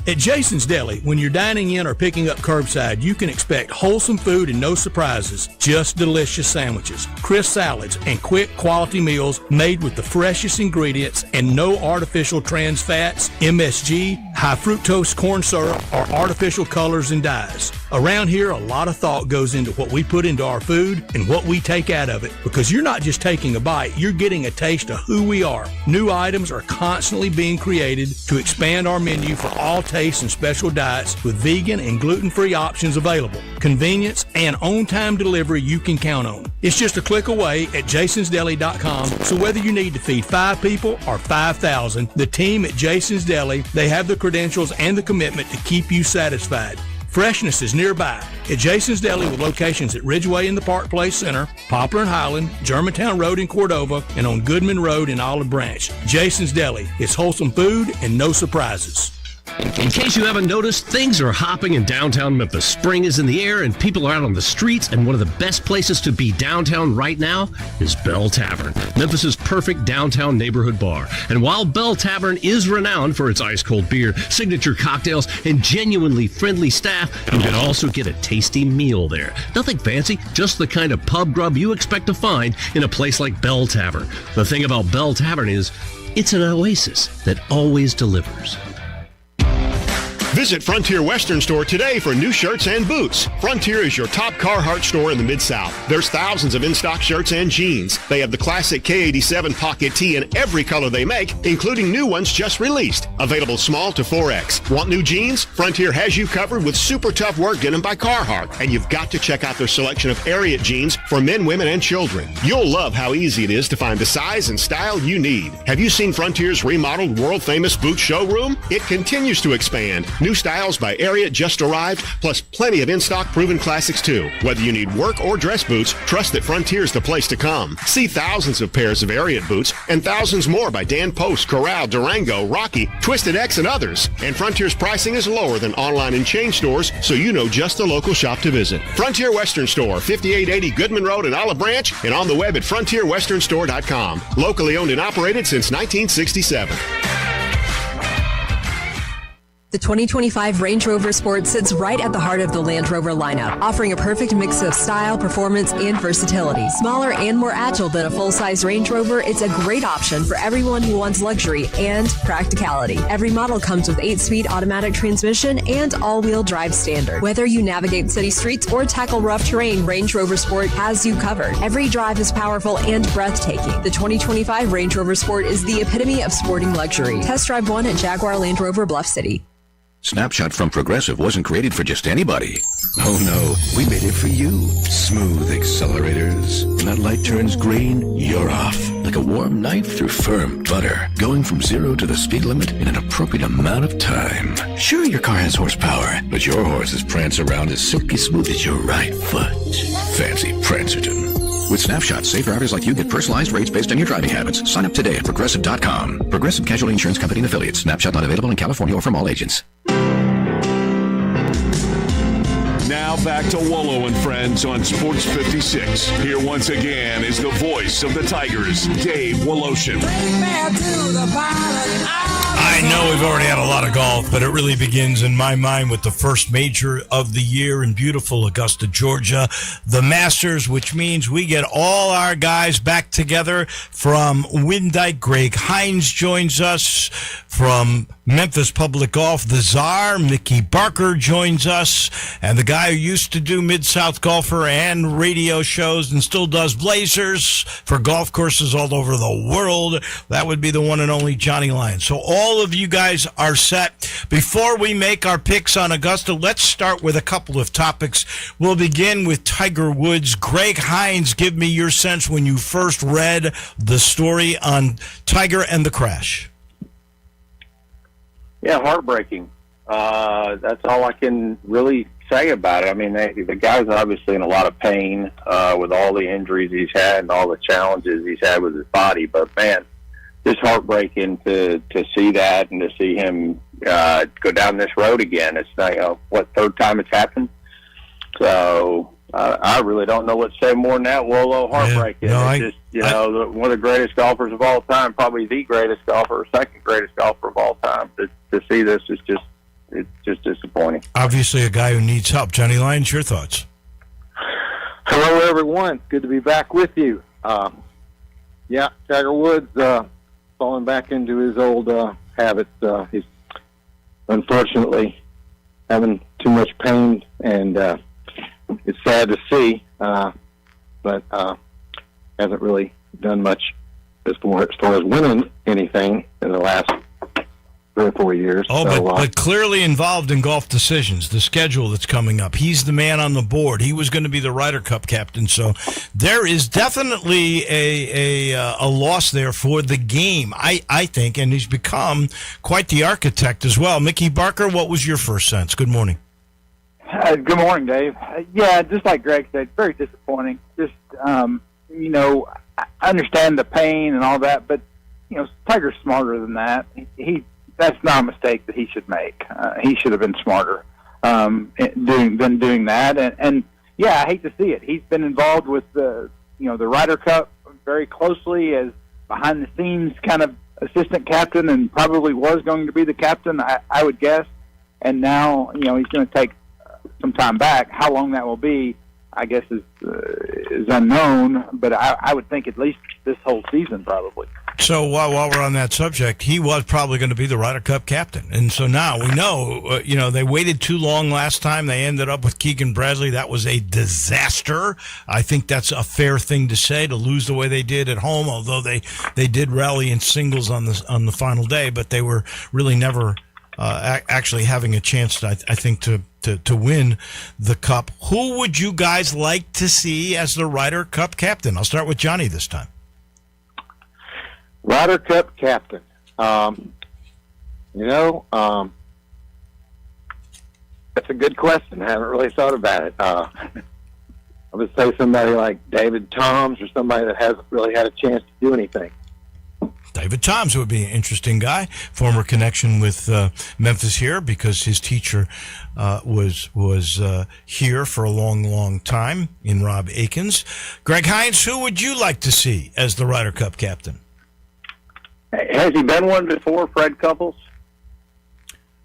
S12: At Jason's Deli, when you're dining in or picking up curbside, you can expect wholesome food and no surprises, just delicious sandwiches, crisp salads, and quick quality meals made with the freshest ingredients and no artificial trans fats, MSG, high fructose corn syrup, or artificial colors and dyes. Around here, a lot of thought goes into what we put into our food and what we take out of it, because you're not just taking a bite, you're getting a taste of who we are. New items are constantly being created to expand our menu for all tastes and special diets with vegan and gluten-free options available. Convenience and on-time delivery you can count on. It's just a click away at jasonsdeli.com, so whether you need to feed 5 people or 5,000, the team at Jason's Deli, they have the credentials and the commitment to keep you satisfied. Freshness is nearby at Jason's Deli with locations at Ridgeway in the Park Place Center, Poplar and Highland, Germantown Road in Cordova, and on Goodman Road in Olive Branch. Jason's Deli. It's wholesome food and no surprises.
S5: In case you haven't noticed, things are hopping in downtown Memphis. Spring is in the air and people are out on the streets, and one of the best places to be downtown right now is Bell Tavern, Memphis's perfect downtown neighborhood bar. And while Bell Tavern is renowned for its ice-cold beer, signature cocktails, and genuinely friendly staff, you can also get a tasty meal there. Nothing fancy, just the kind of pub grub you expect to find in a place like Bell Tavern. The thing about Bell Tavern is, it's an oasis that always delivers.
S13: Visit Frontier Western Store today for new shirts and boots. Frontier is your top Carhartt store in the Mid-South. There's thousands of in-stock shirts and jeans. They have the classic K87 pocket tee in every color they make, including new ones just released. Available small to 4X. Want new jeans? Frontier has you covered with super tough work denim by Carhartt. And you've got to check out their selection of Ariat jeans for men, women, and children. You'll love how easy it is to find the size and style you need. Have you seen Frontier's remodeled world-famous boot showroom? It continues to expand. New styles by Ariat just arrived, plus plenty of in-stock proven classics too. Whether you need work or dress boots, trust that Frontier's the place to come. See thousands of pairs of Ariat boots and thousands more by Dan Post, Corral, Durango, Rocky, Twisted X, and others. And Frontier's pricing is lower than online and chain stores, so you know just the local shop to visit. Frontier Western Store, 5880 Goodman Road in Olive Branch, and on the web at frontierwesternstore.com. Locally owned and operated since 1967.
S14: The 2025 Range Rover Sport sits right at the heart of the Land Rover lineup, offering a perfect mix of style, performance, and versatility. Smaller and more agile than a full-size Range Rover, it's a great option for everyone who wants luxury and practicality. Every model comes with 8-speed automatic transmission and all-wheel drive standard. Whether you navigate city streets or tackle rough terrain, Range Rover Sport has you covered. Every drive is powerful and breathtaking. The 2025 Range Rover Sport is the epitome of sporting luxury. Test drive one at Jaguar Land Rover Bluff City.
S15: Snapshot from Progressive wasn't created for just anybody. Oh no, we made it for you. Smooth accelerators. When that light turns green, you're off. Like a warm knife through firm butter. Going from 0 to the speed limit in an appropriate amount of time. Sure, your car has horsepower, but your horses prance around as silky smooth as your right foot. Fancy Prancerton. With Snapshot, safe drivers like you get personalized rates based on your driving habits. Sign up today at Progressive.com. Progressive Casualty Insurance Company and Affiliates. Snapshot not available in California or from all agents.
S1: Now back to Wolo and Friends on Sports 56. Here once again is the voice of the Tigers, Dave Woloshin.
S2: I know we've already had a lot of golf, but it really begins in my mind with the first major of the year in beautiful Augusta, Georgia, the Masters, which means we get all our guys back together. From Windike, Greg Hines joins us. From Memphis Public Golf, the Czar, Mickey Barker joins us. And the guy who used to do Mid-South Golfer and radio shows and still does Blazers for golf courses all over the world, that would be the one and only Johnny Lyons. So all of you guys are set. Before we make our picks on Augusta, let's start with a couple of topics. We'll begin with Tiger Woods. Greg Hines, give me your sense when you first read the story on Tiger and the crash.
S10: Yeah, heartbreaking. That's all I can really say about it. I mean, the guy's obviously in a lot of pain with all the injuries he's had and all the challenges he's had with his body. But, man, just heartbreaking to see that and to see him go down this road again. It's not, third time it's happened? So I really don't know what to say more than that. Wolo, heartbreaking. One of the greatest golfers of all time, probably the greatest golfer, second greatest golfer of all time. To see this is just disappointing.
S2: Obviously a guy who needs help. Johnny Lyons, your thoughts?
S16: Hello, everyone. Good to be back with you. Tiger Woods falling back into his old habits. He's unfortunately having too much pain, and it's sad to see, but hasn't really done much as far as winning anything in the last 3 or 4 years.
S2: Oh, but clearly involved in golf decisions, the schedule that's coming up. He's the man on the board. He was going to be the Ryder Cup captain, so there is definitely a loss there for the game, I think, and he's become quite the architect as well. Mickey Barker, what was your first sense? Good morning.
S16: Good morning, Dave. Yeah, just like Greg said, very disappointing. Just, I understand the pain and all that, but, Tiger's smarter than that. That's not a mistake that he should make. He should have been smarter than doing that. And yeah, I hate to see it. He's been involved with the Ryder Cup very closely as behind the scenes kind of assistant captain, and probably was going to be the captain, I would guess. And now, he's going to take some time back. How long that will be, I guess, is unknown. But I would think at least this whole season, probably.
S2: So while we're on that subject, he was probably going to be the Ryder Cup captain. And so now we know, they waited too long last time. They ended up with Keegan Bradley. That was a disaster. I think that's a fair thing to say, to lose the way they did at home, although they did rally in singles on the final day, but they were really never actually having a chance, I think, to win the Cup. Who would you guys like to see as the Ryder Cup captain? I'll start with Johnny this time.
S16: Ryder Cup captain. That's a good question. I haven't really thought about it. I would say somebody like David Toms, or somebody that hasn't really had a chance to do anything.
S2: David Toms would be an interesting guy. Former connection with Memphis here, because his teacher was here for a long time in Rob Akins. Greg Hines, who would you like to see as the Ryder Cup captain?
S16: Has he been one before, Fred Couples?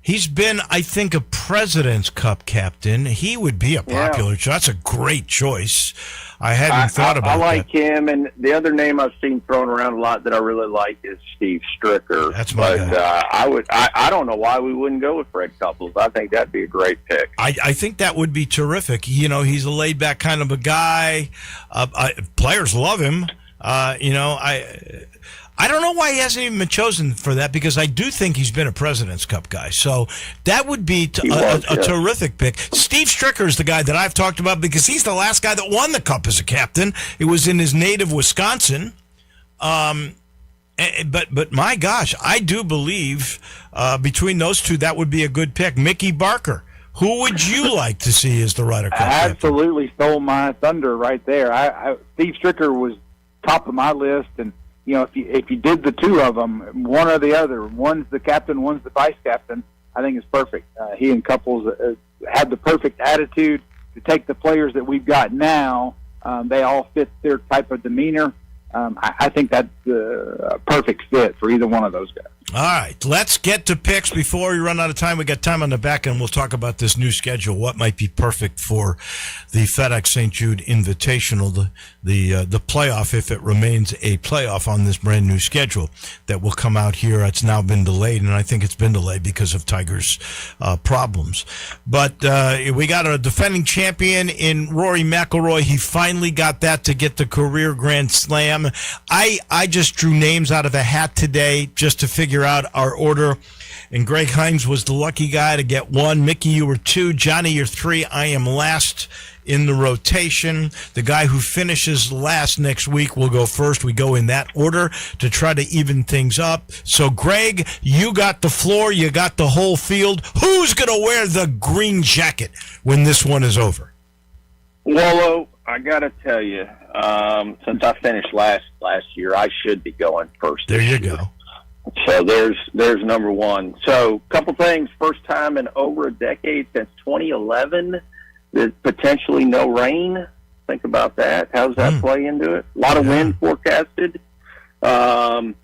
S2: He's been, I think, a President's Cup captain. He would be a popular choice. That's a great choice. I hadn't thought about that.
S17: I like him, and the other name I've seen thrown around a lot that I really like is Steve Stricker.
S2: That's my
S17: guy. I don't know why we wouldn't go with Fred Couples. I think that'd be a great pick.
S2: I think that would be terrific. He's a laid-back kind of a guy. Players love him. I don't know why he hasn't even been chosen for that, because I do think he's been a President's Cup guy. So that would be a terrific pick. Steve Stricker is the guy that I've talked about, because he's the last guy that won the Cup as a captain. It was in his native Wisconsin. But my gosh, I do believe between those two, that would be a good pick. Mickey Barker, who would you like to see as the Ryder Cup captain?
S16: Absolutely stole my thunder right there. Steve Stricker was top of my list, and if you did the two of them, one or the other, one's the captain, one's the vice captain, I think it's perfect. He and Couples have the perfect attitude to take the players that we've got now. They all fit their type of demeanor. I think that's a perfect fit for either one of those guys.
S2: All right, let's get to picks before we run out of time. We got time on the back end. We'll talk about this new schedule, what might be perfect for the FedEx St. Jude Invitational, the playoff, if it remains a playoff on this brand new schedule that will come out here. It's now been delayed, and I think it's been delayed because of Tiger's problems. But we got a defending champion in Rory McIlroy. He finally got that to get the career Grand Slam. I just drew names out of a hat today just to figure out our order, and Greg Hines was the lucky guy to get one. Mickey, you were 2. Johnny, you're 3. I am last in the rotation. The guy who finishes last next week will go first. We go in that order to try to even things up. So, Greg, you got the floor. You got the whole field. Who's going to wear the green jacket when this one is over?
S17: Wolo, I got to tell you, since I finished last year, I should be going first.
S2: There you go.
S17: So there's number one. So a couple things. First time in over a decade, since 2011, there's potentially no rain. Think about that. How does that play into it? A lot of wind forecasted. But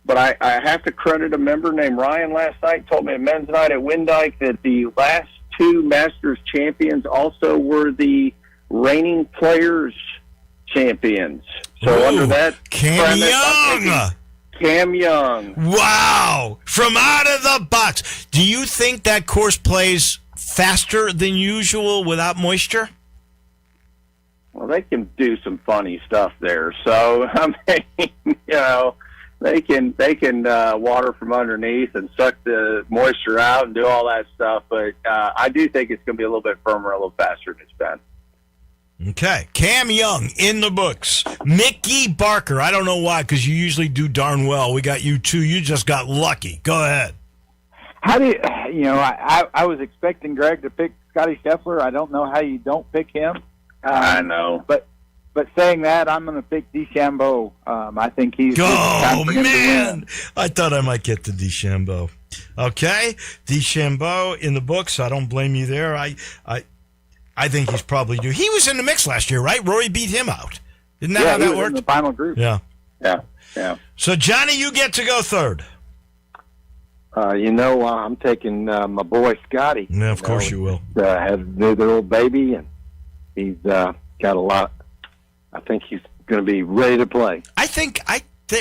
S17: I have to credit a member named Ryan last night. Told me at men's night at Windyke that the last 2 Masters champions also were the reigning players champions. So under that
S2: Cam Young.
S17: Cam Young.
S2: Wow. From out of the box. Do you think that course plays faster than usual without moisture?
S17: Well, they can do some funny stuff there. So, I mean, they can water from underneath and suck the moisture out and do all that stuff. But I do think it's going to be a little bit firmer, a little faster than it's been.
S2: Okay. Cam Young in the books. Mickey Barker. I don't know why, because you usually do darn well. We got you two. You just got lucky. Go ahead.
S16: How do I was expecting Greg to pick Scotty Scheffler. I don't know how you don't pick him.
S17: I know.
S16: But saying that, I'm going to pick DeChambeau. I think he's
S2: Oh, man. I thought I might get to DeChambeau. Okay. DeChambeau in the books. I don't blame you there. I think he's probably due. He was in the mix last year, right? Rory beat him out. Isn't that how that worked?
S16: In the final group.
S2: Yeah.
S17: Yeah.
S2: So, Johnny, you get to go third.
S18: I'm taking my boy Scotty.
S2: Yeah, of course you will.
S18: Has a new little baby, and he's got a lot. I think he's going to be ready to play.
S2: I think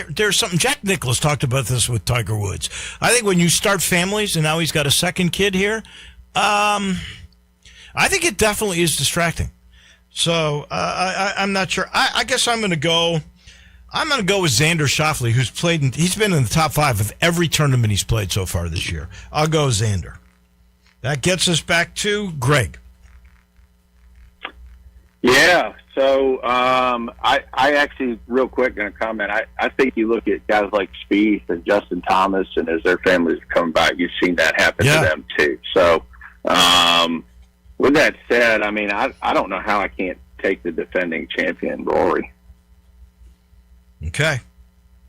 S2: there's something. Jack Nicklaus talked about this with Tiger Woods. I think when you start families, and now he's got a second kid here, I think it definitely is distracting. So I'm not sure. I guess I'm going to go. I'm going to go with Xander Schauffele, who's played. He's been in the top 5 of every tournament he's played so far this year. I'll go Xander. That gets us back to Greg.
S17: Yeah. So I actually, real quick, going to comment. I think you look at guys like Spieth and Justin Thomas, and as their families come back, you've seen that happen to them too. So with that said, I mean, I don't know how I can't take the defending champion, Rory.
S2: Okay.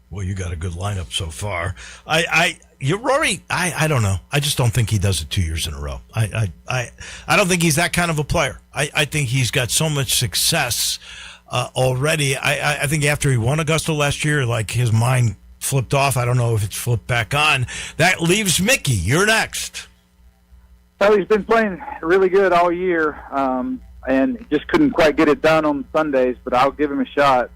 S2: Well, you got a good lineup so far. Rory, I don't know. I just don't think he does it 2 years in a row. I don't think he's that kind of a player. I think he's got so much success already. I think after he won Augusta last year, like his mind flipped off. I don't know if it's flipped back on. That leaves Mickey. You're next.
S16: Well, he's been playing really good all year, and just couldn't quite get it done on Sundays, but I'll give him a shot.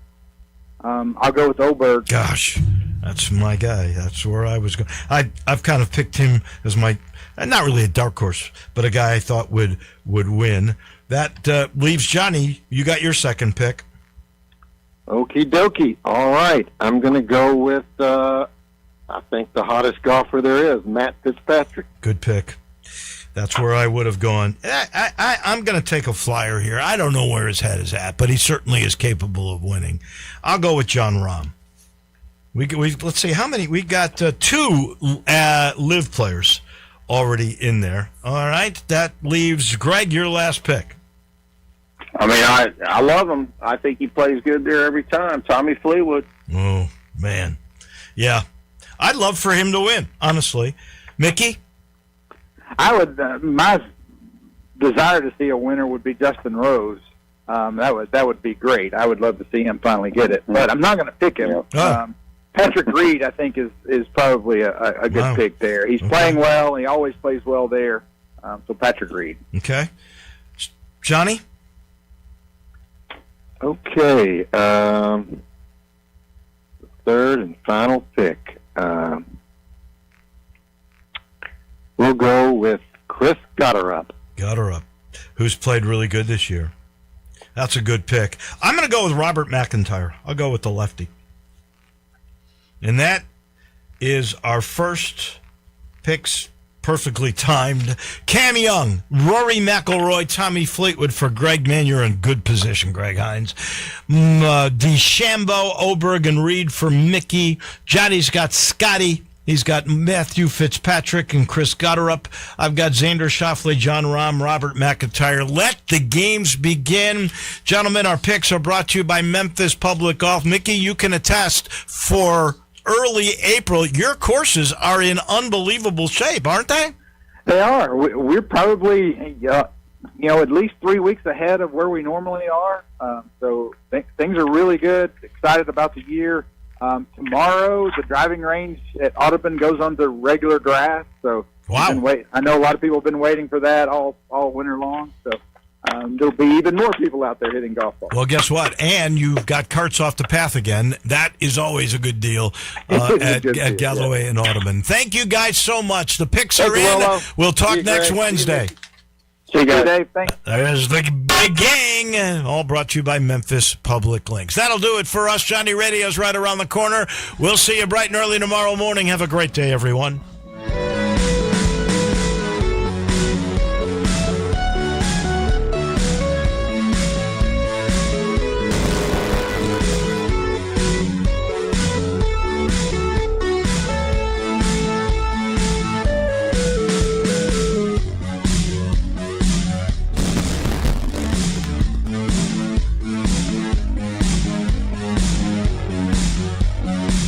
S16: I'll go with Oberg.
S2: Gosh, that's my guy. That's where I was going. I've kind of picked him as my, not really a dark horse, but a guy I thought would win. That leaves Johnny. You got your second pick.
S18: Okie dokie. All right. I'm going to go with, I think, the hottest golfer there is, Matt Fitzpatrick.
S2: Good pick. That's where I would have gone. I'm going to take a flyer here. I don't know where his head is at, but he certainly is capable of winning. I'll go with John Rahm. Let's see how many. We got 2 live players already in there. All right, that leaves Greg. Your last pick.
S17: I mean, I love him. I think he plays good there every time. Tommy Fleetwood.
S2: Oh man, yeah, I'd love for him to win. Honestly, Mickey.
S16: I would. My desire to see a winner would be Justin Rose. That would be great. I would love to see him finally get it, but I'm not going to pick him. Patrick Reed, I think, is probably a good pick there. He's playing well. He always plays well there. So Patrick Reed.
S2: Okay, Johnny.
S18: Okay, third and final pick. We'll go with Chris Gotterup.
S2: Gotterup, who's played really good this year. That's a good pick. I'm going to go with Robert McIntyre. I'll go with the lefty. And that is our first picks, perfectly timed. Cam Young, Rory McIlroy, Tommy Fleetwood for Greg. Man, you're in good position, Greg Hines. DeChambeau, Oberg, and Reed for Mickey. Johnny's got Scotty. He's got Matthew Fitzpatrick and Chris Gotterup. I've got Xander Schauffele, John Rahm, Robert McIntyre. Let the games begin. Gentlemen, our picks are brought to you by Memphis Public Golf. Mickey, you can attest for early April. Your courses are in unbelievable shape, aren't they?
S16: They are. We're probably, at least 3 weeks ahead of where we normally are. So things are really good. Excited about the year. Tomorrow, the driving range at Audubon goes onto regular grass. So I know a lot of people have been waiting for that all winter long. So there'll be even more people out there hitting golf balls.
S2: Well, guess what? And you've got carts off the path again. That is always a good deal at Galloway and Audubon. Thank you guys so much. The picks are in.
S16: Wolo.
S2: We'll talk next Wednesday.
S17: See you guys.
S16: Dave, thanks.
S2: There's the big gang, all brought to you by Memphis Public Links. That'll do it for us. Johnny Radio's right around the corner. We'll see you bright and early tomorrow morning. Have a great day, everyone.